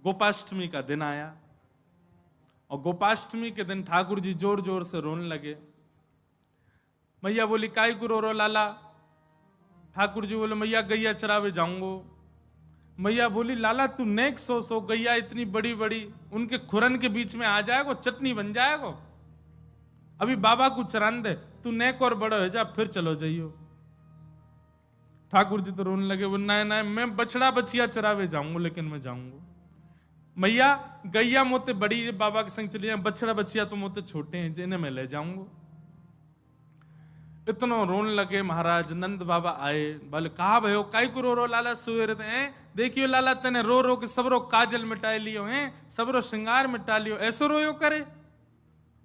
गोपाष्टमी का दिन आया और गोपाष्टमी के दिन ठाकुर जी जोर जोर से रोने लगे। मैया बोली काई को रो रो लाला? ठाकुर जी बोले मैया गैया चरावे जाऊंगो। मैया बोली लाला तू नेक सो गैया इतनी बड़ी बड़ी उनके खुरन के बीच में आ जाएगो, चटनी बन जाएगो। अभी बाबा को चरान दे, तू नेक और बड़ा हो जा फिर चलो जाइयो। ठाकुर जी तो रोने लगे, वो ना मैं बछड़ा बछिया चरावे जाऊंगा, लेकिन मैं जाऊंगा। मैया गैया मोते बड़ी बाबा के संग चली जाए, बछड़ा बछिया तो मोते छोटे हैं, जिन्हें मैं ले जाऊंगा। इतना रोने लगे महाराज। नंद बाबा आए, बोले कहा भयो काई को रो रो लाला सुवेरे हैं? देखियो लाला तेने रो रो के सबरो काजल मिटा लियो हैं, सबरो श्रृंगार मिटा लियो, ऐसो रोयो करे?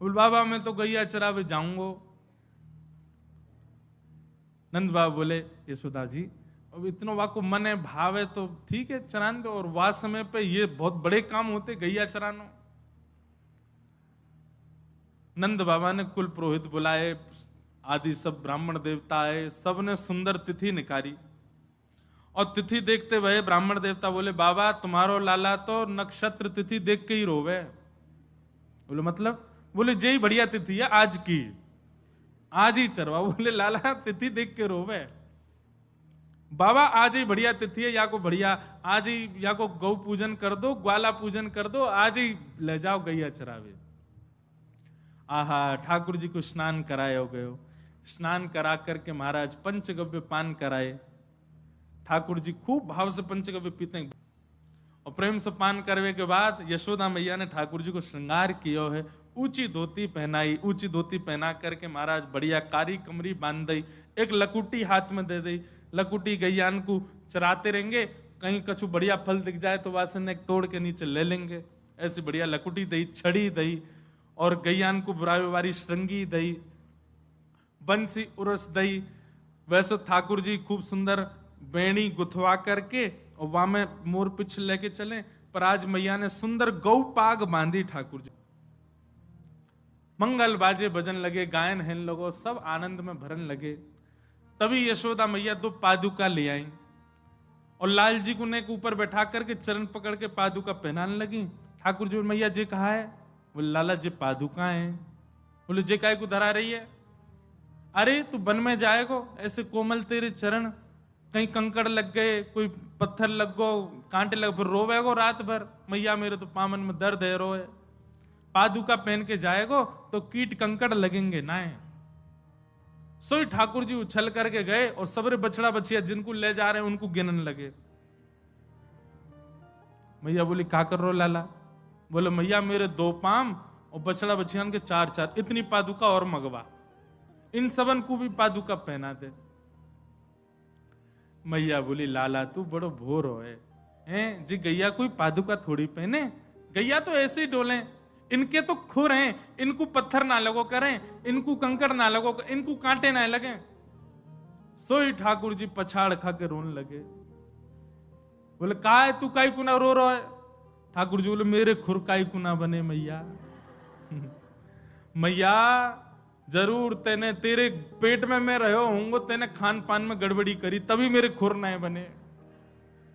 बोल बाबा मैं तो गैया चरावे जाऊंगो। नंद बाबा बोले यशोदा जी अब इतना वाको मन है भाव है तो ठीक है चरान दो, और वास समय पे ये बहुत बड़े काम होते गैया चरानो। नंद बाबा ने कुल पुरोहित बुलाए, आदि सब ब्राह्मण देवता आए, सबने सुंदर तिथि निकाली। और तिथि देखते हुए ब्राह्मण देवता बोले बाबा तुम्हारो लाला तो नक्षत्र तिथि देख के ही रोवे। बोले मतलब? बोले जय बढ़िया तिथि है आज की, आज ही चरवा। बोले लाला तिथि देख के रोवे? बाबा आज ही बढ़िया तिथि है, या को बढ़िया आज ही या को गौ पूजन कर दो, ग्वाला पूजन कर दो, आज ही ले जाओ गैया चरावे। आहा ठाकुर जी को स्नान कराए हो गए। स्नान करा करके महाराज पंचगव्य पान कराए। ठाकुर जी खूब भाव से पंचगव्य पीते हैं और प्रेम से पान करने के बाद यशोदा मैया ने ठाकुर जी को श्रृंगार किया है। ऊंची धोती पहनाई, ऊंची धोती पहना करके महाराज बढ़िया कारी कमरी बांध दी, एक लकुटी हाथ में दे दी। लकुटी गैयान को चराते रहेंगे, कहीं कछु बढ़िया फल दिख जाए तो वासन एक तोड़ के नीचे ले लेंगे। ऐसी बढ़िया लकुटी दई, छड़ी दई और गैयान को बुराई श्रृंगी दई, बंसी उरस दई। वैसे ठाकुर जी खूब सुंदर बेणी गुथवा करके और वहां में मोर पिछ लेके चले, पर आज मैया ने सुंदर गौ पाग बांधी ठाकुर जी। मंगल बाजे बजन लगे, गायन हेन लगो, सब आनंद में भरन लगे। तभी यशोदा मैया दो पादुका ले आई और लाल जी को नेक ऊपर बैठा करके चरण पकड़ के पादुका पहनाने लगी। ठाकुर जी मैया जी कहा है? बोले लाला जी पादुका है। बोले जे काय को धरा रही है? अरे तू वन में जाएगो, ऐसे कोमल तेरे चरण, कहीं कंकड़ लग गए, कोई पत्थर लग गो, कांटे लग, फिर रोवेगो रात भर। मैया मेरे तो पामन में दर्द है, रोए। पादुका पहन के जाएगो तो कीट कंकड़ लगेंगे ना। सोई ठाकुर जी उछल करके गए और सबरे बछड़ा बछिया जिनको ले जा रहे हैं उनको गिनने लगे। मैया बोली क्या कर रो लाला? बोले मैया मेरे 2 पाम और बछड़ा बछियान के 4-4, इतनी पादुका और मगवा, इन सबन को भी पादुका पहना दे। मैया बोली लाला तू बड़ो भोर हो हैं जी, गैया कोई पादुका थोड़ी पहने, गैया तो ऐसे ही डोले, इनके तो खुर हैं, इनको पत्थर ना लगो करें, इनको कंकड़ ना लगो, इनको कांटे ना लगे। सोई ठाकुर जी पछाड़ खा के रोने लगे। बोले का है तू काई कुना रो रहा है? ठाकुर जी बोले मेरे खुर काई कुना बने मैया। मैया जरूर तेने तेरे पेट में मैं रहो होंगे, तेने खान पान में गड़बड़ी करी तभी मेरे खुर नए बने।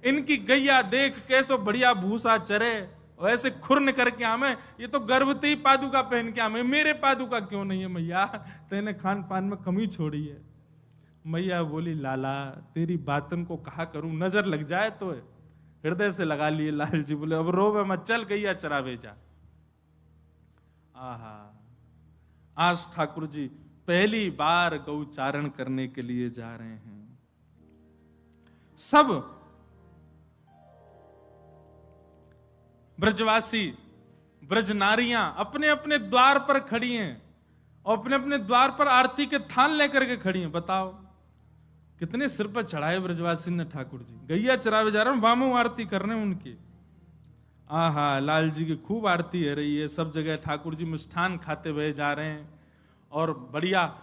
इनकी गैया देख कैसो बढ़िया भूसा चरे, वैसे खुरन करके आमे, ये तो गर्भवती पादुका पहन के आमे, मेरे पादुका क्यों नहीं है मैया? तेने खान पान में कमी छोड़ी है। मैया बोली लाला तेरी बातन को कहा करूं, नजर लग जाए तो है। हृदय से लगा लिए लाल जी। बोले अब रोवे मत, चल गैया चरावे जा। आहा आज ठाकुर जी पहली बार गौचारण करने के लिए जा रहे हैं। सब ब्रजवासी ब्रज नारियां अपने अपने द्वार पर खड़ी हैं और अपने अपने द्वार पर आरती के थान लेकर के खड़ी हैं। बताओ कितने सिर पर चढ़ाए ब्रजवासी ने ठाकुर जी। गैया चरावे जा रहे हैं, वामो आरती कर रहे हैं उनकी। आहा लाल जी की खूब आरती हो रही है। सब जगह ठाकुर जी मिष्ठान खाते हुए जा रहे हैं और बढ़िया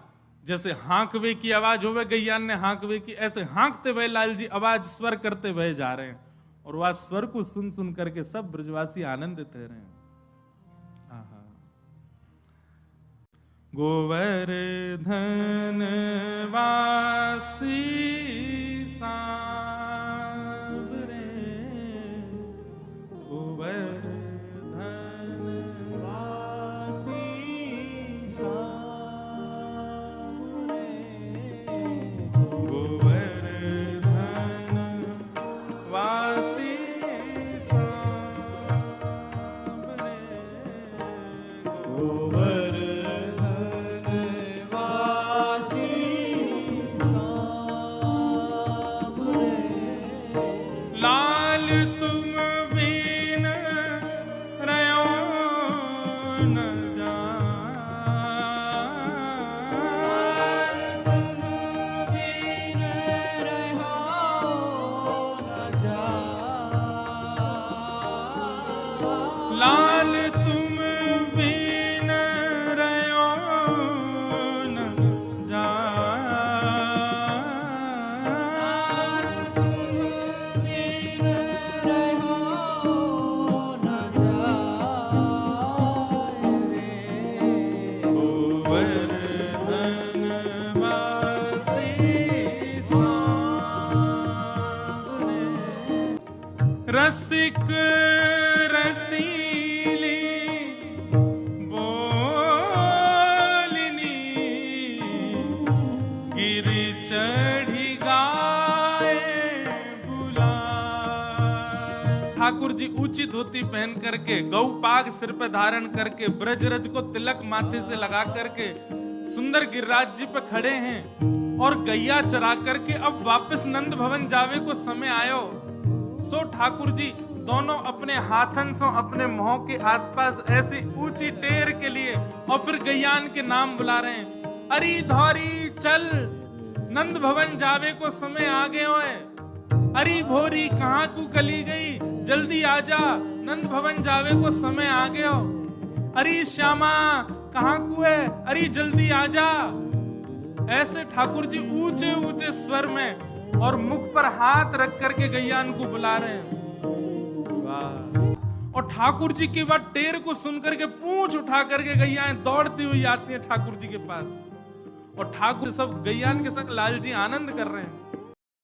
जैसे हाँकवे की आवाज होवे, गैया ने हाँकवे की, ऐसे हाँकते हुए लाल जी आवाज स्वर करते हुए जा रहे हैं और वह स्वर को सुन सुन करके सब ब्रजवासी आनंदित रह रहे हैं। आहा गोवर्धन वासी सांवरे, गोवर्धन मुस्तिक रसीली बोलिनी, गिर चढ़ी गाय बुलाए। ठाकुर जी ऊंची धोती पहन करके, गौ पाग सिर पे धारण करके, ब्रजरज को तिलक माथे से लगा करके सुंदर गिरिराज जी पे खड़े हैं और गैया चरा करके अब वापस नंद भवन जावे को समय आयो। सो ठाकुर जी दोनों अपने हाथन से अपने मुंह के आसपास ऐसी ऊंची टेर के लिए और फिर गैयान के नाम बुला रहे हैं। अरे धौरी चल, नंद भवन जावे को समय आ गए होए। अरे भोरी कहाँ को कली गई, जल्दी आजा, नंद भवन जावे को समय आ गयो। अरे श्यामा कहाँ को है, अरे जल्दी आजा। ऐसे ठाकुर जी ऊंचे ऊंचे स्वर में और मुख पर हाथ रख करके गैयान को बुला रहे हैं। वाह। और ठाकुर जी की बात टेर को सुनकर के पूंछ उठा करके गैयाएं दौड़ती हुई आती हैं ठाकुर जी के पास, और ठाकुर सब गैयान के संग लालजी आनंद कर रहे हैं।